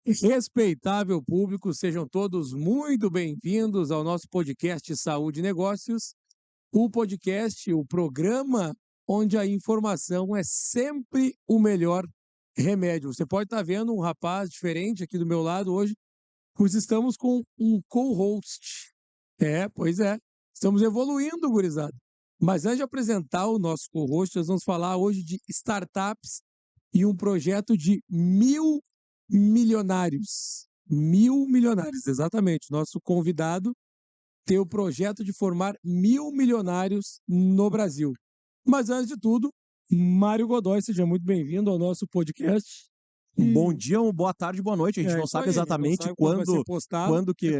Respeitável público, sejam todos muito bem-vindos ao nosso podcast Saúde e Negócios, o podcast, o programa onde a informação é sempre o melhor remédio. Você pode estar vendo um rapaz diferente aqui do meu lado hoje, pois estamos com um co-host. Pois é, estamos evoluindo, gurizada. Mas antes de apresentar o nosso co-host, nós vamos falar hoje de startups e um projeto de 1.000 milionários. 1.000 milionários, exatamente. Nosso convidado tem o projeto de formar 1.000 milionários no Brasil. Mas antes de tudo, Mário Godoy, seja muito bem-vindo ao nosso podcast. Bom dia, boa tarde, boa noite. A gente não sabe exatamente quando que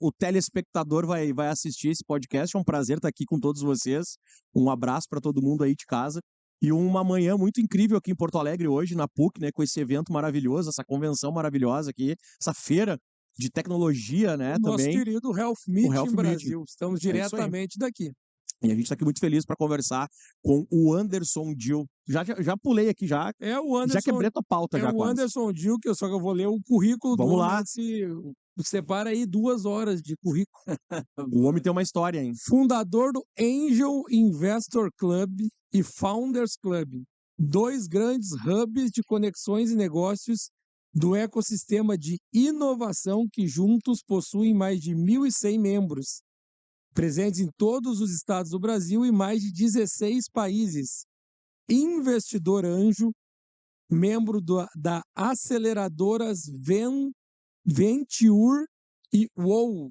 o telespectador vai assistir esse podcast. É um prazer estar aqui com todos vocês. Um abraço para todo mundo aí de casa. E uma manhã muito incrível aqui em Porto Alegre hoje, na PUC, né, com esse evento maravilhoso, essa convenção maravilhosa aqui, essa feira de tecnologia, né, o também. Nosso querido Health Meeting Brasil. Estamos diretamente daqui. E a gente está aqui muito feliz para conversar com o Anderson Dil. Já pulei aqui, já quebrei tua pauta. O Anderson Dil, só que eu vou ler o currículo do homem. Separa aí 2 horas de currículo. O homem tem uma história, hein? Fundador do Angel Investor Club e Founders Club. 2 grandes hubs de conexões e negócios do ecossistema de inovação que juntos possuem mais de 1.100 membros, presentes em todos os estados do Brasil e mais de 16 países. Investidor anjo, membro da aceleradoras Venture e WOW.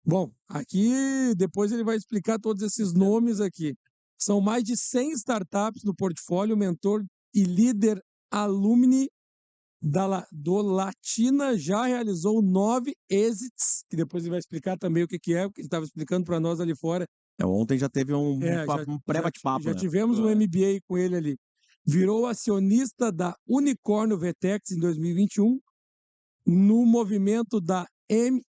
Bom, aqui depois ele vai explicar todos esses nomes aqui. São mais de 100 startups no portfólio, mentor e líder alumni do Latina, já realizou 9 exits, que depois ele vai explicar também o que é, porque ele estava explicando para nós ali fora. Ontem já teve um pré-bate-papo. Já tivemos um MBA com ele ali. Virou acionista da Unicórnio Vetex em 2021, no movimento da M&A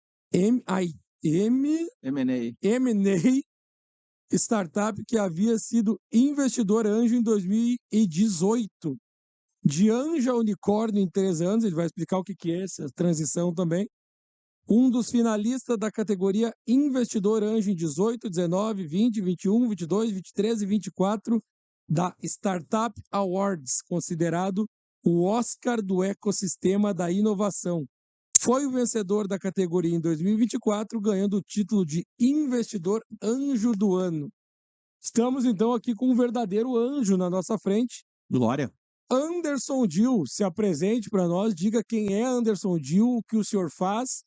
Startup, que havia sido investidor anjo em 2018. De anjo a unicórnio em 3 anos, ele vai explicar o que é essa transição também. Um dos finalistas da categoria Investidor Anjo em 18, 19, 20, 21, 22, 23 e 24 da Startup Awards, considerado o Oscar do ecossistema da inovação. Foi o vencedor da categoria em 2024, ganhando o título de Investidor Anjo do Ano. Estamos, então, aqui com um verdadeiro anjo na nossa frente. Glória. Anderson Dil, se apresente para nós, diga quem é Anderson Dil, o que o senhor faz,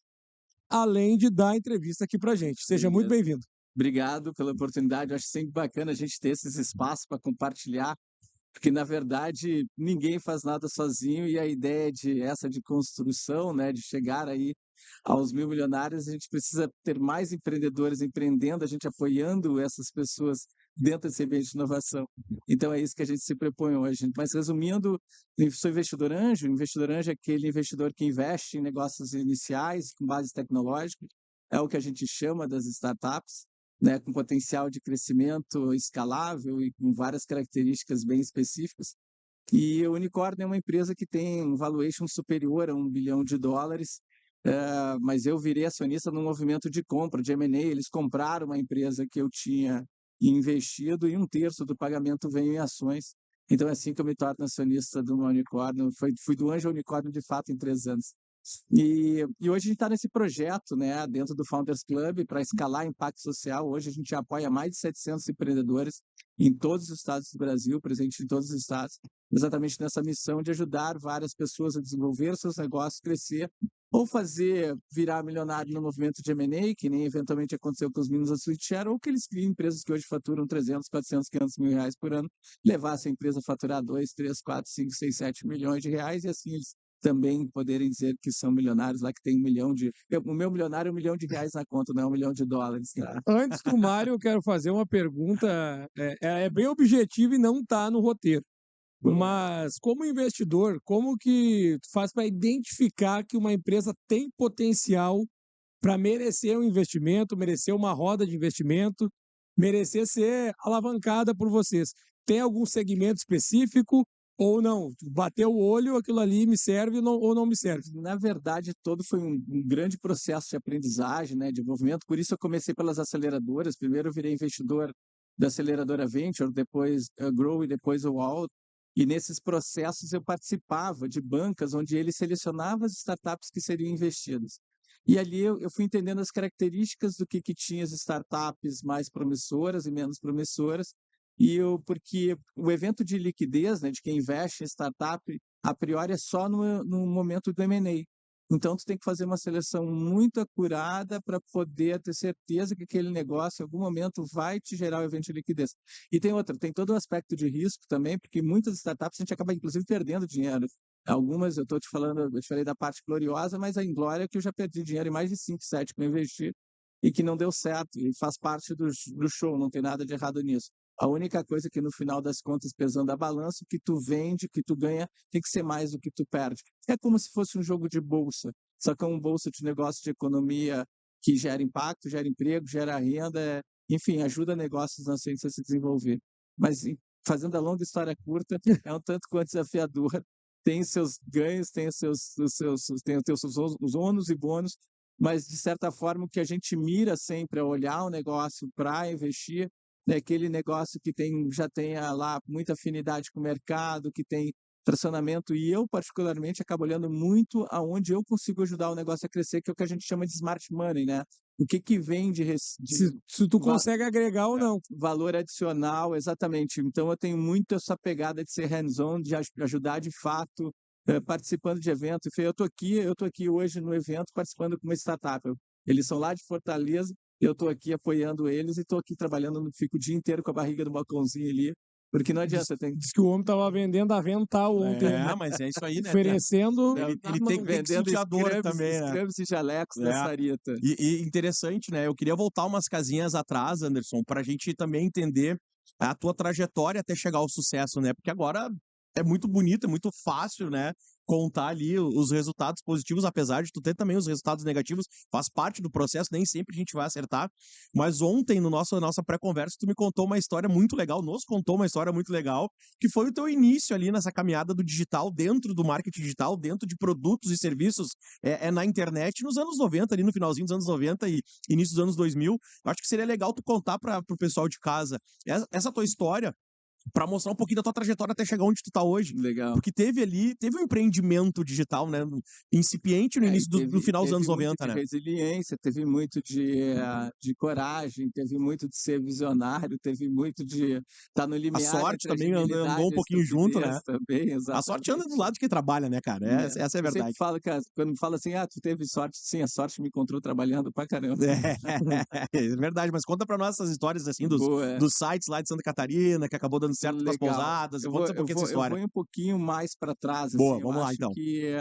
além de dar a entrevista aqui para a gente. Seja muito bem-vindo. Obrigado pela oportunidade. Eu acho sempre bacana a gente ter esses espaços para compartilhar, porque, na verdade, ninguém faz nada sozinho e a ideia de construção, né, de chegar aí aos 1.000 milionários, a gente precisa ter mais empreendedores empreendendo, a gente apoiando essas pessoas dentro desse ambiente de inovação. Então, é isso que a gente se propõe hoje. Mas, resumindo, sou investidor anjo. Investidor anjo é aquele investidor que investe em negócios iniciais com base tecnológica. É o que a gente chama das startups, né, com potencial de crescimento escalável e com várias características bem específicas. E o Unicórnio é uma empresa que tem um valuation superior a $1 bilhão, mas eu virei acionista num movimento de compra, de M&A. Eles compraram uma empresa que eu tinha investido e 1/3 do pagamento veio em ações. Então é assim que eu me torno acionista do Unicórnio. Fui do anjo ao unicórnio, de fato, em 3 anos. E hoje a gente está nesse projeto, né, dentro do Founders Club, para escalar impacto social. Hoje a gente apoia mais de 700 empreendedores em todos os estados do Brasil, presente em todos os estados, exatamente nessa missão de ajudar várias pessoas a desenvolver seus negócios, crescer, ou fazer virar milionário no movimento de M&A, que nem eventualmente aconteceu com os meninos da Switchshare, ou que eles criem empresas que hoje faturam 300, 400, 500 mil reais por ano, levar essa empresa a faturar 2, 3, 4, 5, 6, 7 milhões de reais, e assim eles também poderem dizer que são milionários, lá que tem 1 milhão de... O meu milionário é $1 milhão na conta, não é $1 milhão. Tá? Antes do Mário, eu quero fazer uma pergunta, é bem objetiva e não está no roteiro. Mas, como investidor, como que faz para identificar que uma empresa tem potencial para merecer um investimento, merecer uma roda de investimento, merecer ser alavancada por vocês? Tem algum segmento específico Ou não? Bateu o olho, aquilo ali me serve ou não me serve? Na verdade, todo foi um grande processo de aprendizagem, né, de desenvolvimento. Por isso eu comecei pelas aceleradoras. Primeiro eu virei investidor da aceleradora Venture, depois a Grow e depois o Wall. E nesses processos eu participava de bancas onde ele selecionava as startups que seriam investidas. E ali eu fui entendendo as características do que tinha as startups mais promissoras e menos promissoras. Porque o evento de liquidez, né, de quem investe em startup, a priori é só no momento do M&A. Então, tu tem que fazer uma seleção muito acurada para poder ter certeza que aquele negócio, em algum momento, vai te gerar o evento de liquidez. E tem todo o aspecto de risco também, porque muitas startups a gente acaba, inclusive, perdendo dinheiro. Algumas, eu estou te falando, eu te falei da parte gloriosa, mas a inglória é que eu já perdi dinheiro em mais de 5, 7 que eu investi e que não deu certo, e faz parte do show, não tem nada de errado nisso. A única coisa que no final das contas, pesando a balança, o que tu vende, o que tu ganha, tem que ser mais do que tu perde. É como se fosse um jogo de bolsa, só que é um bolsa de negócio de economia que gera impacto, gera emprego, gera renda, enfim, ajuda negócios na ciência a se desenvolver. Mas fazendo a longa história curta, é um tanto quanto desafiador. Tem seus ganhos, tem os seus ônus e bônus, mas de certa forma o que a gente mira sempre é olhar o negócio para investir, né, aquele negócio que já tenha lá muita afinidade com o mercado, que tem tracionamento, e eu particularmente acabo olhando muito aonde eu consigo ajudar o negócio a crescer, que é o que a gente chama de smart money, né? O que vem se tu consegue agregar ou não. Valor adicional, exatamente. Então eu tenho muito essa pegada de ser hands-on, de ajudar de fato, participando de eventos. Eu tô aqui hoje no evento participando com uma startup. Eles são lá de Fortaleza, eu estou aqui apoiando eles e estou aqui trabalhando, fico o dia inteiro com a barriga do balcãozinho ali, porque não adianta. Diz que o homem estava vendendo avental ontem. Mas é isso aí, né? Oferecendo. Ele tem que sentir a dor também, né? Scrubs e jalecos da Sarita. E interessante, né? Eu queria voltar umas casinhas atrás, Anderson, para a gente também entender a tua trajetória até chegar ao sucesso, né? Porque agora é muito bonito, é muito fácil, né? Contar ali os resultados positivos, apesar de tu ter também os resultados negativos, faz parte do processo, nem sempre a gente vai acertar. Mas ontem, nossa pré-conversa, tu me contou uma história muito legal, nos contou uma história muito legal, que foi o teu início ali nessa caminhada do digital, dentro do marketing digital, dentro de produtos e serviços na internet, nos anos 90, ali no finalzinho dos anos 90 e início dos anos 2000. Eu acho que seria legal tu contar para o pessoal de casa essa tua história, para mostrar um pouquinho da tua trajetória até chegar onde tu tá hoje. Legal. Porque teve um empreendimento digital, né? Incipiente no início do final dos anos 90, né? Teve resiliência, teve muito de coragem, teve muito de ser visionário, teve muito de estar no limiar. A sorte também andou um pouquinho junto, né? Também, a sorte anda do lado de quem trabalha, né, cara? Essa é a verdade. Eu sempre falo, cara, quando me fala assim, tu teve sorte, sim, a sorte me encontrou trabalhando pra caramba. É verdade, mas conta pra nós essas histórias assim dos sites lá de Santa Catarina, que acabou dando certo com as pousadas. Conta um pouquinho essa história. Eu vou um pouquinho mais para trás. Boa, assim, vamos lá então. Que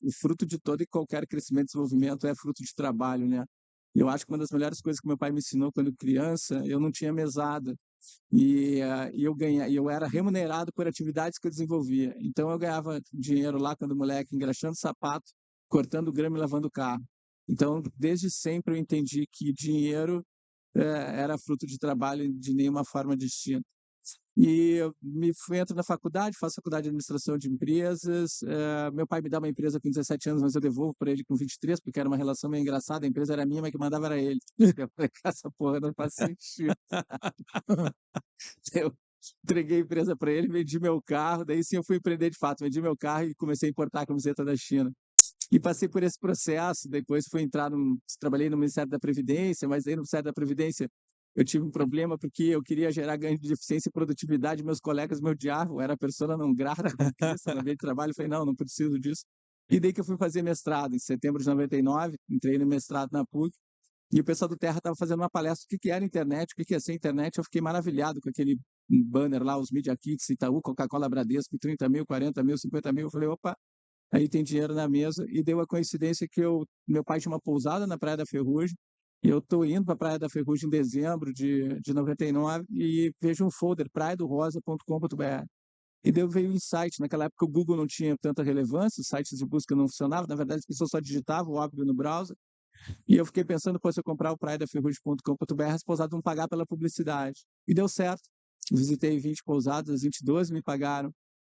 o fruto de todo e qualquer crescimento e desenvolvimento é fruto de trabalho, né? Eu acho que uma das melhores coisas que meu pai me ensinou quando criança, eu não tinha mesada. E eu era remunerado por atividades que eu desenvolvia. Então eu ganhava dinheiro lá quando moleque, engraxando sapato, cortando grama e lavando carro. Então, desde sempre eu entendi que dinheiro era fruto de trabalho de nenhuma forma distinta. E eu entro na faculdade, faço faculdade de administração de empresas. Meu pai me dá uma empresa com 17 anos, mas eu devolvo para ele com 23, porque era uma relação meio engraçada. A empresa era minha, mas que mandava era ele. Eu falei, essa porra não faz sentido. Eu entreguei a empresa para ele, vendi meu carro, daí sim eu fui empreender de fato. Vendi meu carro e comecei a importar a camiseta da China. E passei por esse processo, depois trabalhei no Ministério da Previdência, mas aí no Ministério da Previdência eu tive um problema porque eu queria gerar ganho de eficiência e produtividade, meus colegas me odiavam, eu era persona não grata no ambiente de trabalho, eu falei, não preciso disso. E daí que eu fui fazer mestrado, em setembro de 99, entrei no mestrado na PUC, e o pessoal do Terra estava fazendo uma palestra, o que era internet, o que ia ser internet, eu fiquei maravilhado com aquele banner lá, os Media Kits, Itaú, Coca-Cola, Bradesco, 30 mil, 40 mil, 50 mil, eu falei, opa, aí tem dinheiro na mesa, e deu a coincidência que meu pai tinha uma pousada na Praia da Ferrugem, e eu estou indo para a Praia da Ferrugem em dezembro de 99 e vejo um folder, praiadorosa.com.br. E daí veio o insight. Naquela época o Google não tinha tanta relevância, os sites de busca não funcionavam, na verdade as pessoas só digitavam, óbvio, no browser. E eu fiquei pensando, se eu comprar o praiadaferrugem.com.br, as pousadas vão pagar pela publicidade. E deu certo. Visitei 20 pousadas, as 22 me pagaram.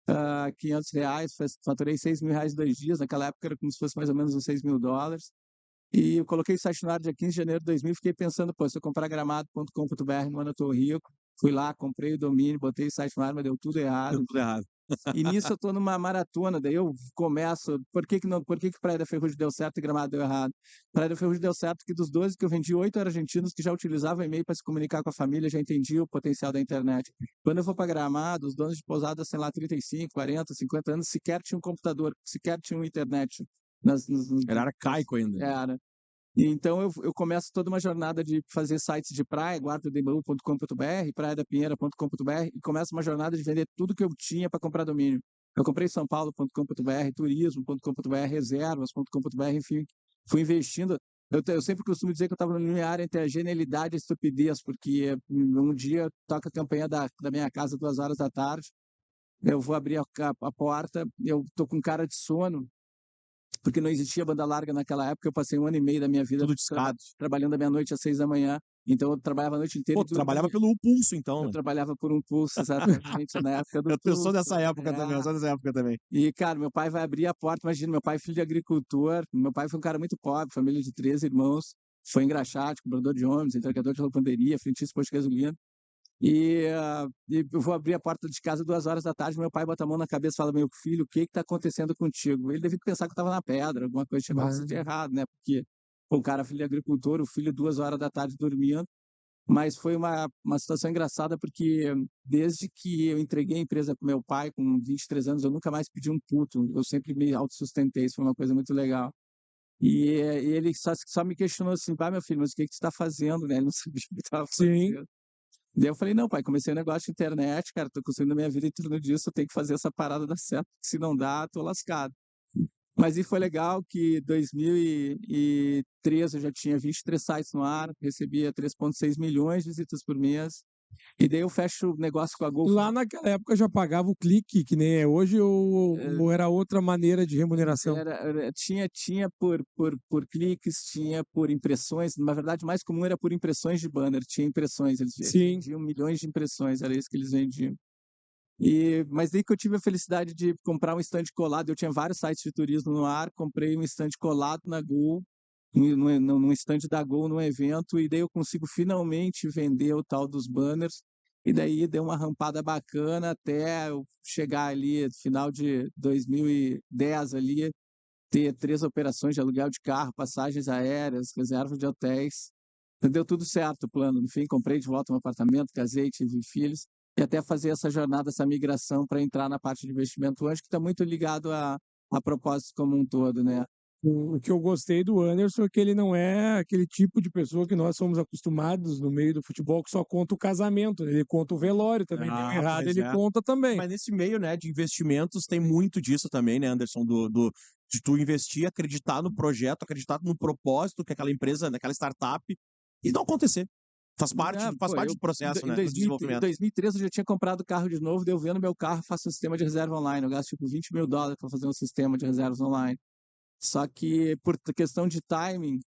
R$500, faturei R$6.000 em 2 dias, naquela época era como se fosse mais ou menos uns $6.000. E eu coloquei o site no ar dia 15 de janeiro de 2000, fiquei pensando, pô, se eu comprar gramado.com.br, mano, eu tô rico. Fui lá, comprei o domínio, botei o site no ar, mas deu tudo errado. Deu tudo errado. E nisso eu tô numa maratona, daí eu começo, por que que Praia da Ferrugem deu certo e Gramado deu errado? Praia da Ferrugem deu certo porque dos 12 que eu vendi, 8 eram argentinos que já utilizavam e-mail para se comunicar com a família, já entendiam o potencial da internet. Quando eu vou para Gramado, os donos de pousadas, sei lá, 35, 40, 50 anos, sequer tinham um computador, sequer tinham internet. Era arcaico ainda. Era. Então eu começo toda uma jornada de fazer sites de praia, guardadebaú.com.br, praiadapinheira.com.br, e começo uma jornada de vender tudo que eu tinha para comprar domínio. Eu comprei sãopaulo.com.br, turismo.com.br, reservas.com.br, enfim, fui investindo. Eu sempre costumo dizer que eu estava no limiar entre a genialidade e a estupidez, porque um dia toca a campanha da minha casa 2 horas da tarde, eu vou abrir a porta, eu tô com cara de sono, porque não existia banda larga naquela época. Eu passei 1 ano e meio da minha vida trabalhando da meia-noite às 6 da manhã. Então eu trabalhava a noite inteira. Pô, tu trabalhava pelo pulso, então. Eu trabalhava por um pulso, exatamente, na época do Eu sou dessa época também, eu sou dessa época também. E, cara, meu pai vai abrir a porta, imagina, meu pai é filho de agricultor, meu pai foi um cara muito pobre, família de 13 irmãos, foi engraxate, cobrador de ônibus, entregador de lavanderia, frentista de posto de gasolina. E eu vou abrir a porta de casa 2 horas da tarde, meu pai bota a mão na cabeça e fala, meu filho, o que está acontecendo contigo? Ele devia pensar que eu estava na pedra, alguma coisa tinha acontecido de errado, né? Porque o cara, filho de agricultor, o filho 2 horas da tarde dormindo. Mas foi uma situação engraçada, porque desde que eu entreguei a empresa para meu pai, com 23 anos, eu nunca mais pedi um puto, eu sempre me autossustentei, isso foi uma coisa muito legal. E ele só me questionou assim, pai, meu filho, mas o que você está fazendo, né? Ele não sabia o que estava fazendo. Daí eu falei, não, pai, comecei um negócio de internet, cara, tô construindo a minha vida em torno disso, eu tenho que fazer essa parada dar certo, se não dá, tô lascado. Mas e foi legal que em 2013 eu já tinha 23 sites no ar, recebia 3,6 milhões de visitas por mês, e daí eu fecho o negócio com a Gol. Lá naquela época já pagava o clique, que nem é hoje, ou era outra maneira de remuneração? Tinha por cliques, tinha por impressões. Na verdade, o mais comum era por impressões de banner. Tinha impressões, eles vendiam milhões de impressões, era isso que eles vendiam. Mas daí que eu tive a felicidade de comprar um stand colado. Eu tinha vários sites de turismo no ar, comprei um stand colado na Gol, num stand da Gol, num evento, e daí eu consigo finalmente vender o tal dos banners. E daí deu uma rampada bacana até eu chegar ali, no final de 2010 ali, ter 3 operações de aluguel de carro, passagens aéreas, reserva de hotéis. Deu tudo certo o plano. No fim, comprei de volta um apartamento, casei, tive filhos, e até fazer essa jornada, essa migração para entrar na parte de investimento hoje, que está muito ligado a propósito como um todo, né? O que eu gostei do Anderson é que ele não é aquele tipo de pessoa que nós somos acostumados no meio do futebol, que só conta o casamento, ele conta o velório também, deu errado, ele conta também. Mas nesse meio, né, de investimentos tem muito disso também, né, Anderson, de tu investir, acreditar no projeto, acreditar no propósito que aquela empresa, naquela startup, e não acontecer. Faz parte do processo, né? Em 2013 eu já tinha comprado carro de novo, daí eu vendo meu carro, faço um sistema de reserva online. Eu gasto tipo $20 mil para fazer um sistema de reservas online. Só que por questão de timing,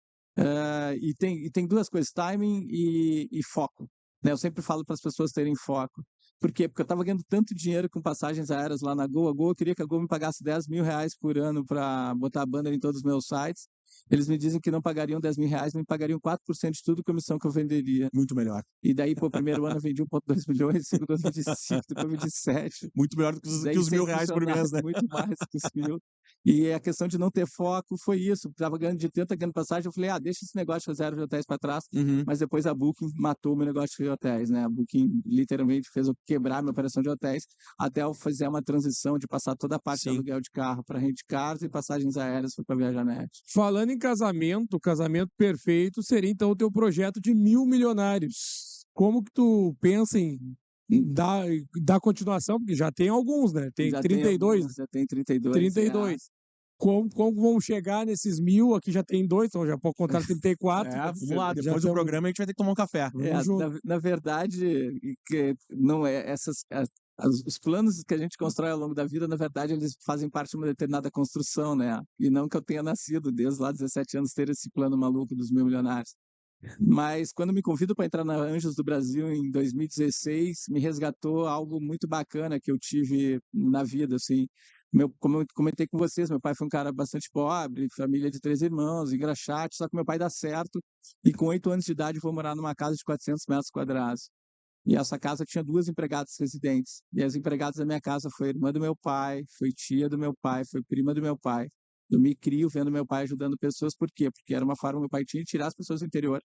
e tem 2 coisas, timing e foco. Né? Eu sempre falo para as pessoas terem foco. Por quê? Porque eu estava ganhando tanto dinheiro com passagens aéreas lá na Gol. A Gol, eu queria que a Gol me pagasse R$10 mil por ano para botar a banner em todos os meus sites. Eles me dizem que não pagariam R$10 mil, me pagariam 4% de tudo comissão que eu venderia. Muito melhor. E daí, pô, primeiro ano eu vendi 1,2 milhões, segundo ano eu vendi 5, depois eu vendi 7. Muito melhor do que os R$1.000 por mês, né? Muito mais que os mil. E a questão de não ter foco foi isso. Estava ganhando de 30, ganhando passagem. Eu falei, deixa esse negócio de reserva de hotéis para trás. Mas depois a Booking matou o meu negócio de hotéis, né? A Booking literalmente fez eu quebrar minha operação de hotéis até eu fazer uma transição de passar toda a parte de aluguel de carro para rent cars e passagens aéreas para Viajar Net. Falando em casamento, o casamento perfeito seria então o teu projeto de 1.000 milionários. Como que tu pensa em dar continuação? Porque já tem alguns, né? Tem 32. Já tem 32. 32. Como vamos chegar nesses 1.000? Aqui já tem 2, então já pode contar 34. Vamos lá, depois do programa a gente vai ter que tomar um café. Na verdade, não é os planos que a gente constrói ao longo da vida, na verdade, eles fazem parte de uma determinada construção, né? E não que eu tenha nascido desde lá 17 anos ter esse plano maluco dos 1.000 milionários. Mas quando me convido para entrar na Anjos do Brasil em 2016, me resgatou algo muito bacana que eu tive na vida, assim. Como eu comentei com vocês, meu pai foi um cara bastante pobre, família de 3 irmãos, engraxate, só que meu pai dá certo e com 8 anos de idade eu vou morar numa casa de 400 metros quadrados. E essa casa tinha 2 empregadas residentes. E as empregadas da minha casa foi irmã do meu pai, foi tia do meu pai, foi prima do meu pai. Eu me crio vendo meu pai ajudando pessoas, por quê? Porque era uma forma que meu pai tinha de tirar as pessoas do interior.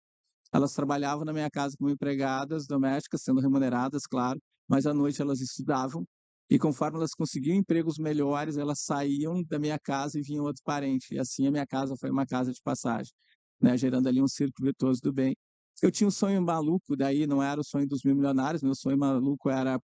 Elas trabalhavam na minha casa como empregadas domésticas, sendo remuneradas, claro, mas à noite elas estudavam. E conforme elas conseguiam empregos melhores, elas saíam da minha casa e vinham outros parentes. E assim a minha casa foi uma casa de passagem, né? Gerando ali um círculo virtuoso do bem. Eu tinha um sonho maluco, daí não era o sonho dos 1.000 milionários, meu sonho maluco era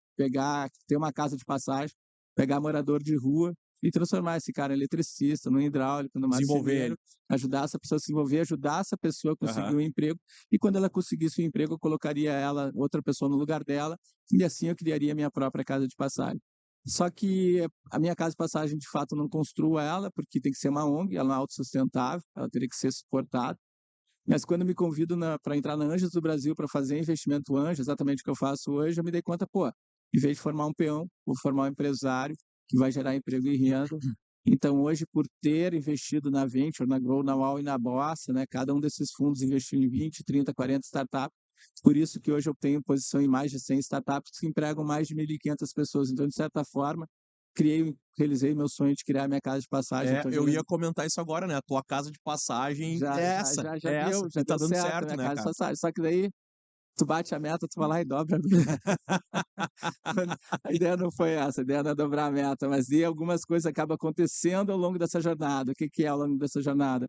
ter uma casa de passagem, pegar morador de rua e transformar esse cara em eletricista, no hidráulico, no marceneiro, ajudar essa pessoa a se desenvolver, ajudar essa pessoa a conseguir um emprego, e quando ela conseguisse o emprego, eu colocaria outra pessoa no lugar dela, e assim eu criaria a minha própria casa de passagem. Só que a minha casa de passagem, de fato, não construo ela, porque tem que ser uma ONG, ela não é autossustentável, ela teria que ser suportada. Mas quando me convido para entrar na Anjos do Brasil para fazer investimento anjo, exatamente o que eu faço hoje, eu me dei conta, pô, em vez de formar um peão, vou formar um empresário que vai gerar emprego e renda. Então, hoje, por ter investido na Venture, na Grow, na UAU e na Bossa, né, cada um desses fundos investiu em 20, 30, 40 startups, por isso que hoje eu tenho posição em mais de 100 startups que empregam mais de 1.500 pessoas. Então, de certa forma, realizei meu sonho de criar minha casa de passagem. Eu ia comentar isso agora, né? A tua casa de passagem é essa. Já tá deu dando certo, minha né, casa cara? de passagem. Só que daí tu bate a meta, tu vai lá e dobra. A ideia não foi essa, a ideia não é dobrar a meta, mas algumas coisas acabam acontecendo ao longo dessa jornada. O que é ao longo dessa jornada?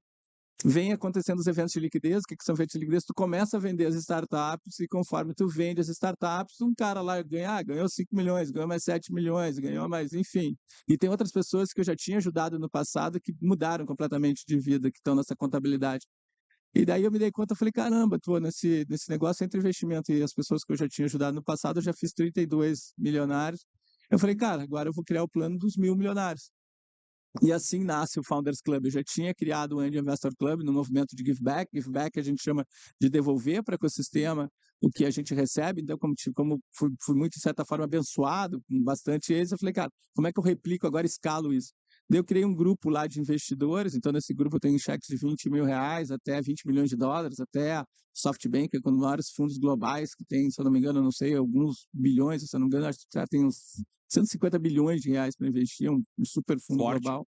Vem acontecendo os eventos de liquidez. O que são eventos de liquidez? Tu começa a vender as startups e conforme tu vende as startups, um cara lá ganhou 5 milhões, ganhou mais 7 milhões, ganhou mais, enfim. E tem outras pessoas que eu já tinha ajudado no passado que mudaram completamente de vida, que estão nessa contabilidade. E daí eu me dei conta, eu falei, caramba, nesse negócio entre investimento e as pessoas que eu já tinha ajudado no passado, eu já fiz 32 milionários. Eu falei, cara, agora eu vou criar o plano dos 1.000 milionários. E assim nasce o Founders Club. Eu já tinha criado o Angel Investor Club no movimento de Give Back. Give Back a gente chama de devolver para o ecossistema o que a gente recebe. Então, como fui muito, de certa forma, abençoado, com bastante êxito, eu falei, cara, como é que eu replico agora, escalo isso? Daí eu criei um grupo lá de investidores. Então, nesse grupo eu tenho cheques de 20 mil reais até 20 milhões de dólares, até a SoftBank, que é um dos maiores fundos globais que tem, se eu não me engano, não sei, alguns bilhões, se eu não me engano, acho que já tem uns 150 bilhões de reais para investir, um super fundo global.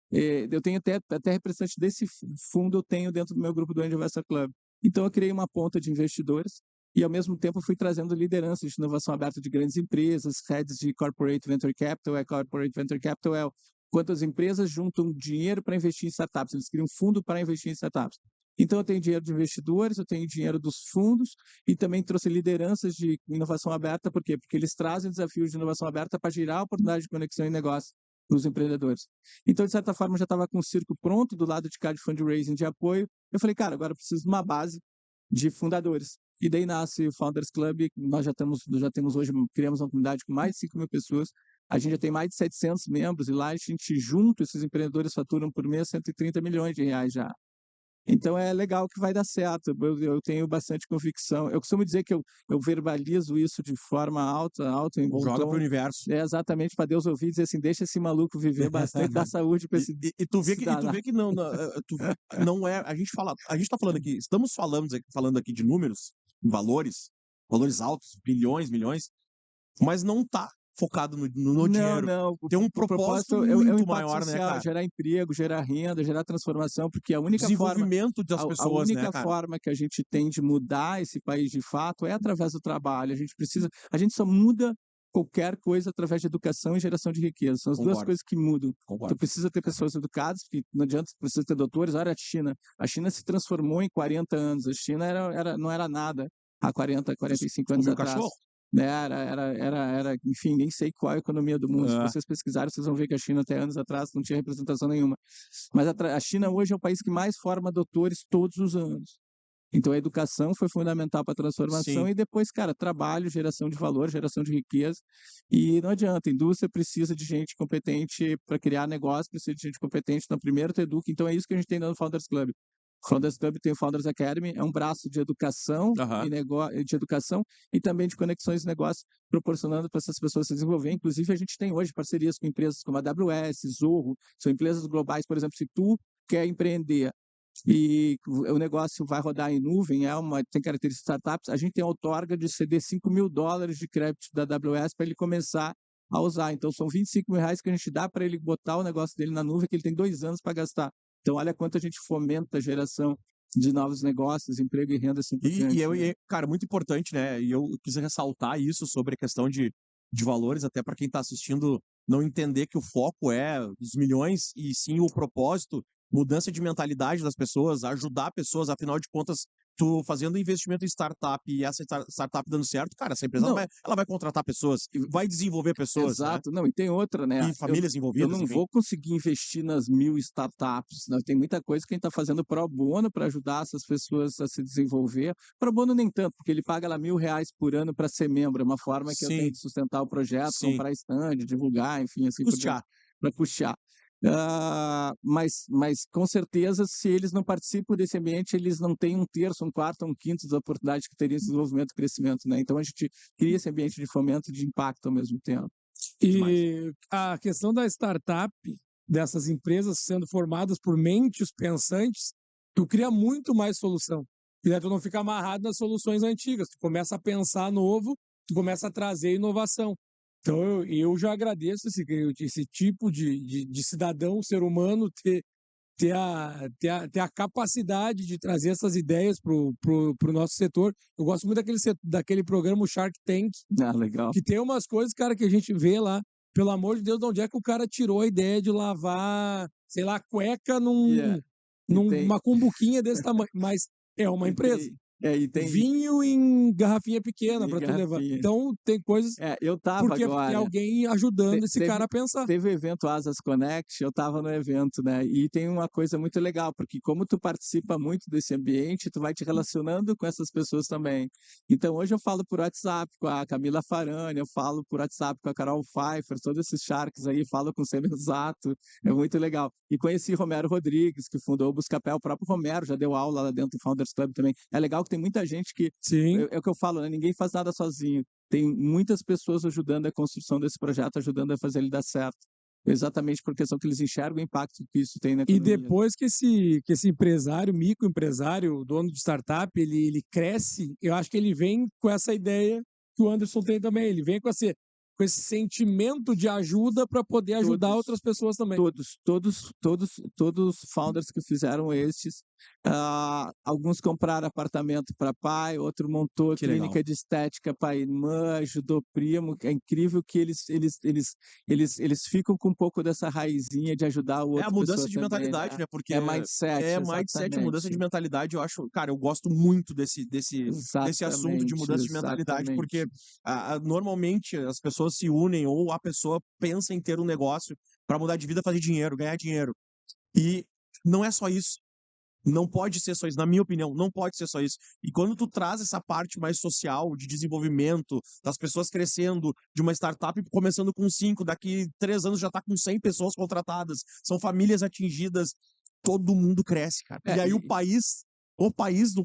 Eu tenho até representante desse fundo, eu tenho dentro do meu grupo do Angel Investor Club. Então, eu criei uma ponta de investidores e, ao mesmo tempo, fui trazendo liderança de inovação aberta de grandes empresas, heads de Corporate Venture Capital. Corporate Venture Capital quantas empresas juntam dinheiro para investir em startups. Eles criam um fundo para investir em startups. Então, eu tenho dinheiro de investidores, eu tenho dinheiro dos fundos e também trouxe lideranças de inovação aberta. Por quê? Porque eles trazem desafios de inovação aberta para gerar oportunidade de conexão e negócio para os empreendedores. Então, de certa forma, eu já estava com o circo pronto do lado de cá de fundraising, de apoio. Eu falei, cara, agora eu preciso de uma base de fundadores. E daí nasce o Founders Club. Nós já temos hoje, criamos uma comunidade com mais de 5 mil pessoas. A gente já tem mais de 700 membros e lá a gente junto, esses empreendedores faturam por mês 130 milhões de reais já. Então é legal que vai dar certo, eu tenho bastante convicção. Eu costumo dizer que eu verbalizo isso de forma alta em bom Joga tom. pro universo. É exatamente para Deus ouvir e dizer assim, deixa esse maluco viver bastante, dar saúde para esse e tu vê que não é, a gente tá falando aqui, estamos falando aqui de números, valores altos, bilhões, milhões, mas não tá focado no dinheiro. Não. Tem um propósito muito maior, social, né, cara? gerar emprego, gerar renda, gerar transformação, porque a única desenvolvimento das pessoas, a única forma que a gente tem de mudar esse país de fato é através do trabalho. A gente só muda qualquer coisa através de educação e geração de riqueza. São as duas coisas que mudam. Tu precisa ter pessoas educadas, porque não adianta, precisa ter doutores. Olha a China. A China se transformou em 40 anos. A China não era nada há 40, 45 anos atrás. Cachorro? Enfim, nem sei qual é a economia do mundo. Se vocês pesquisarem, vocês vão ver que a China até anos atrás não tinha representação nenhuma. Mas a China hoje é o país que mais forma doutores todos os anos. Então a educação foi fundamental para a transformação. Sim. E depois, cara, trabalho, geração de valor, geração de riqueza. E não adianta, a indústria precisa de gente competente para criar negócio, precisa de gente competente. Então, primeiro tu educa. Então é isso que a gente tem no Founders Club. Founders Club tem o Founders Academy, é um braço de educação, de educação e também de conexões de negócio, proporcionando para essas pessoas se desenvolver. Inclusive, a gente tem hoje parcerias com empresas como a AWS, Zorro, são empresas globais. Por exemplo, se tu quer empreender e o negócio vai rodar em nuvem, tem características de startups, a gente tem a outorga de ceder $5.000 de crédito da AWS para ele começar a usar. Então, são R$25.000 que a gente dá para ele botar o negócio dele na nuvem, que ele tem 2 anos para gastar. Então, olha quanto a gente fomenta a geração de novos negócios, emprego e renda assim por diante. Cara, muito importante, né? E eu quis ressaltar isso sobre a questão de valores, até para quem está assistindo não entender que o foco é os milhões e sim o propósito, mudança de mentalidade das pessoas, ajudar pessoas, afinal de contas, tu fazendo investimento em startup e essa startup dando certo, cara, essa empresa ela vai contratar pessoas, vai desenvolver pessoas. Exato, né? Não, e tem outra, né? E famílias envolvidas. Eu não vou conseguir investir nas 1.000 startups, né? Tem muita coisa que a gente está fazendo pro bono para ajudar essas pessoas a se desenvolver. Pro bono nem tanto, porque ele paga lá R$1.000 por ano para ser membro, é uma forma que eu tenho de sustentar o projeto, comprar stand, divulgar, enfim, assim. Para custear. Mas com certeza, se eles não participam desse ambiente, eles não têm 1/3, 1/4, 1/5 das oportunidades que teriam de desenvolvimento e crescimento, né? Então a gente cria esse ambiente de fomento e de impacto ao mesmo tempo. E a questão da startup, dessas empresas sendo formadas por mentes pensantes, tu cria muito mais solução. E aí tu não fica amarrado nas soluções antigas, tu começa a pensar novo, tu começa a trazer inovação. Então, eu já agradeço esse tipo de cidadão, ser humano, ter a capacidade de trazer essas ideias pro nosso setor. Eu gosto muito daquele programa, o Shark Tank, legal. que tem umas coisas, cara, que a gente vê lá, pelo amor de Deus, de onde é que o cara tirou a ideia de lavar, sei lá, cueca numa cumbuquinha desse tamanho, mas é uma empresa. Vinho em garrafinha pequena para tu levar. Então, tem coisas... eu tava porque agora... tem alguém ajudando esse cara a pensar. Teve o evento Asas Connect, eu tava no evento, né? E tem uma coisa muito legal, porque como tu participa muito desse ambiente, tu vai te relacionando com essas pessoas também. Então, hoje eu falo por WhatsApp com a Camila Farani, eu falo por WhatsApp com a Carol Pfeiffer, todos esses sharks aí, falo com o Semir Zato, é muito legal. E conheci Romero Rodrigues, que fundou o Buscapé, o próprio Romero já deu aula lá dentro do Founders Club também. É legal que tem muita gente que... É o que eu falo, né? Ninguém faz nada sozinho. Tem muitas pessoas ajudando a construção desse projeto, ajudando a fazer ele dar certo. Exatamente por questão que eles enxergam o impacto que isso tem na economia. E depois que esse empresário, microempresário, dono de startup, ele cresce, eu acho que ele vem com essa ideia que o Anderson tem também. Ele vem com esse sentimento de ajuda para poder ajudar outras pessoas também. Todos os founders que fizeram estes, alguns compraram apartamento para pai, outro montou clínica de estética para irmã, ajudou primo. É incrível que eles ficam com um pouco dessa raizinha de ajudar o outro. É a mudança de mentalidade, né? Porque mindset. Mindset, mudança de mentalidade. Eu acho, cara, eu gosto muito desse assunto de mudança de mentalidade, porque normalmente as pessoas se unem ou a pessoa pensa em ter um negócio para mudar de vida, fazer dinheiro, ganhar dinheiro. E não é só isso. Não pode ser só isso, na minha opinião, não pode ser só isso. E quando tu traz essa parte mais social, de desenvolvimento, das pessoas crescendo, de uma startup começando com 5, daqui 3 anos já está com 100 pessoas contratadas, são famílias atingidas, todo mundo cresce, cara. E aí o país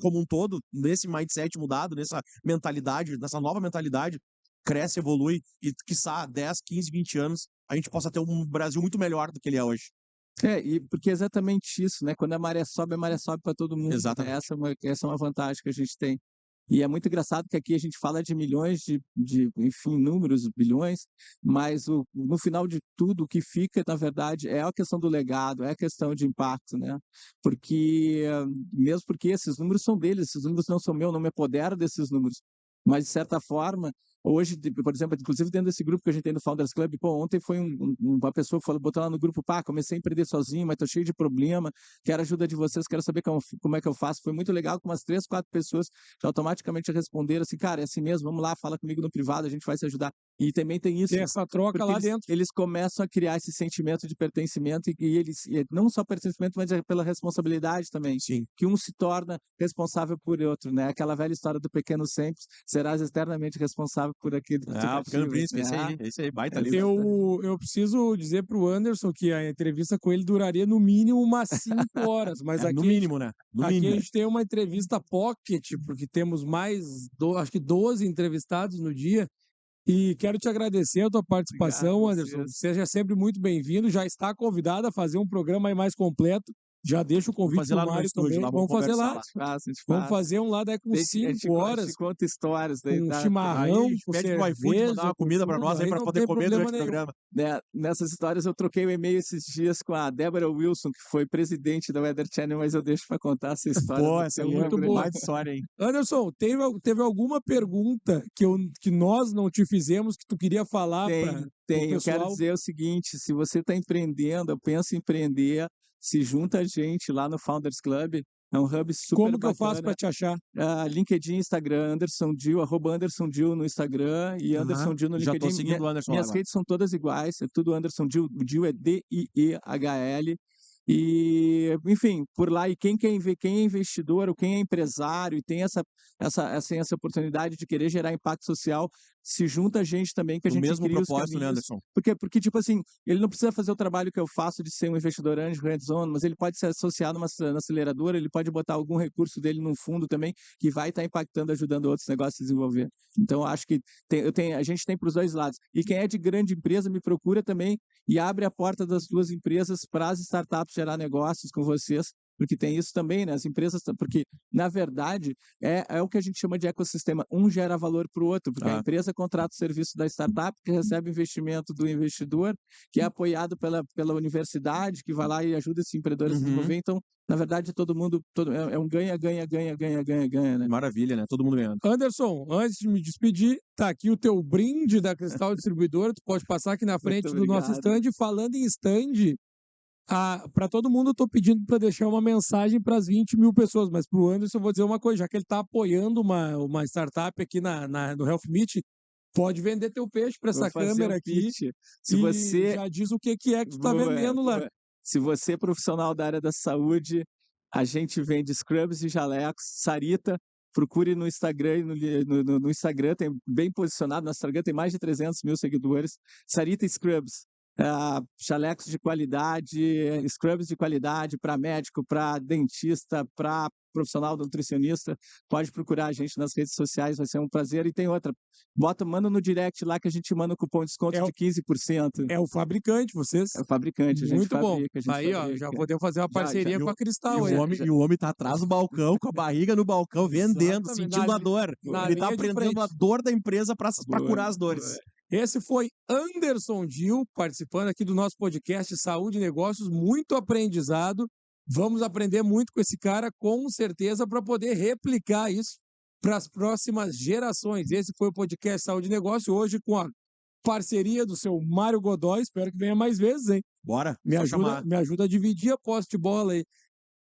como um todo, nesse mindset mudado, nessa mentalidade, nessa nova mentalidade, cresce, evolui e, quiçá, 10, 15, 20 anos, a gente possa ter um Brasil muito melhor do que ele é hoje. E porque é exatamente isso, né? Quando a maré sobe para todo mundo. Exatamente. Essa é uma vantagem que a gente tem. E é muito engraçado que aqui a gente fala de milhões enfim, números, bilhões, mas no final de tudo, o que fica, na verdade, é a questão do legado, é a questão de impacto, né? Mesmo porque esses números são deles, esses números não são meus, não me apodero desses números. Mas, de certa forma, hoje, por exemplo, inclusive dentro desse grupo que a gente tem no Founders Club, ontem foi uma pessoa que botou lá no grupo, comecei a empreender sozinho, mas tô cheio de problema, quero a ajuda de vocês, quero saber como é que eu faço. Foi muito legal que umas 3, 4 pessoas já automaticamente responderam assim, cara, é assim mesmo, vamos lá, fala comigo no privado, a gente vai se ajudar. E também tem isso. Tem essa troca lá dentro. Eles começam a criar esse sentimento de pertencimento e não só pertencimento, mas pela responsabilidade também. Sim. Que um se torna responsável por outro, né? Aquela velha história do pequeno sempre, serás eternamente responsável por aquilo que tu o Pequeno Príncipe, esse aí, baita livro. Eu preciso dizer pro Anderson que a entrevista com ele duraria no mínimo umas 5 horas, mas aqui, no mínimo, né? Aqui a gente tem uma entrevista pocket, porque temos mais, acho que 12 entrevistados no dia. E quero te agradecer a tua participação, Obrigado, Anderson. Seja sempre muito bem-vindo. Já está convidado a fazer um programa aí mais completo. Já deixa o convite pro Mário também. Vamos fazer lá. Vamos fazer um lá daí com 5 horas. A gente conta histórias. Com chimarrão, com pede pro iFood mandar uma comida para nós aí para poder comer durante o programa. Nessas histórias eu troquei um e-mail esses dias com a Débora Wilson, que foi presidente da Weather Channel, mas eu deixo para contar essa história. Pô, essa é muito boa história, hein? Anderson, teve alguma pergunta que nós não te fizemos que tu queria falar para Tem. Eu quero dizer o seguinte, se você está empreendendo, eu penso em empreender, se junta a gente lá no Founders Club, é um hub super Como que bacana. eu faço para te achar? LinkedIn, Instagram, @AndersonDil no Instagram e Anderson Dil no LinkedIn. Já tô seguindo o Anderson. Minhas redes são todas iguais, é tudo Anderson Dil, o Dil é DIEHL. E, enfim, por lá, e quem é investidor ou quem é empresário e tem essa oportunidade de querer gerar impacto social, se junta a gente também, que a gente mesmo cria propósito, né, Anderson? Porque, tipo assim, ele não precisa fazer o trabalho que eu faço de ser um investidor anjo, hands-on, mas ele pode se associar na aceleradora, ele pode botar algum recurso dele num fundo também, que vai estar impactando, ajudando outros negócios a desenvolver. Então, acho que a gente tem para os dois lados. E quem é de grande empresa, me procura também e abre a porta das duas empresas para as startups gerar negócios com vocês, porque tem isso também, né? As empresas, porque, na verdade, é o que a gente chama de ecossistema. Um gera valor para o outro, porque a empresa contrata o serviço da startup, que recebe investimento do investidor, que é apoiado pela universidade, que vai lá e ajuda esse empreendedor a se desenvolver. Então, na verdade, todo mundo é um ganha, né? Maravilha, né? Todo mundo ganhando. Anderson, antes de me despedir, tá aqui o teu brinde da Cristal Distribuidora, tu pode passar aqui na frente do nosso stand. Falando em stand, para todo mundo, eu estou pedindo para deixar uma mensagem para as 20 mil pessoas, mas para o Anderson eu vou dizer uma coisa, já que ele está apoiando uma startup aqui no Health Meet, pode vender teu peixe para essa câmera aqui. Se você já diz o que é que tu está vendendo lá. Se você é profissional da área da saúde, a gente vende scrubs e jalecos, Sarita. Procure no Instagram, no Instagram, tem bem posicionado, no Instagram tem mais de 300 mil seguidores. Sarita Scrubs. Chalecos de qualidade, scrubs de qualidade para médico, para dentista, para profissional nutricionista. Pode procurar a gente nas redes sociais, vai ser um prazer. E tem outra, manda no direct lá que a gente manda um cupom de desconto de 15%. É o fabricante, vocês? É o fabricante, a gente Muito fabrica. Bom. Aí, ó, já podemos fazer uma parceria com a Cristal. E o homem tá atrás do balcão, com a barriga no balcão, vendendo, sentindo a dor. Ele tá aprendendo a dor da empresa para curar as dores. Esse foi Anderson Dil, participando aqui do nosso podcast Saúde e Negócios. Muito aprendizado. Vamos aprender muito com esse cara, com certeza, para poder replicar isso para as próximas gerações. Esse foi o podcast Saúde e Negócio, hoje com a parceria do seu Mário Godoy. Espero que venha mais vezes, hein? Bora. Me ajuda a dividir a posse de bola aí.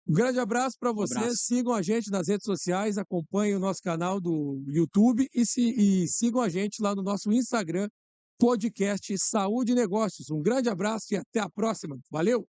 Um grande abraço para vocês. Sigam a gente nas redes sociais, acompanhem o nosso canal do YouTube e sigam a gente lá no nosso Instagram, podcast Saúde e Negócios. Um grande abraço e até a próxima. Valeu!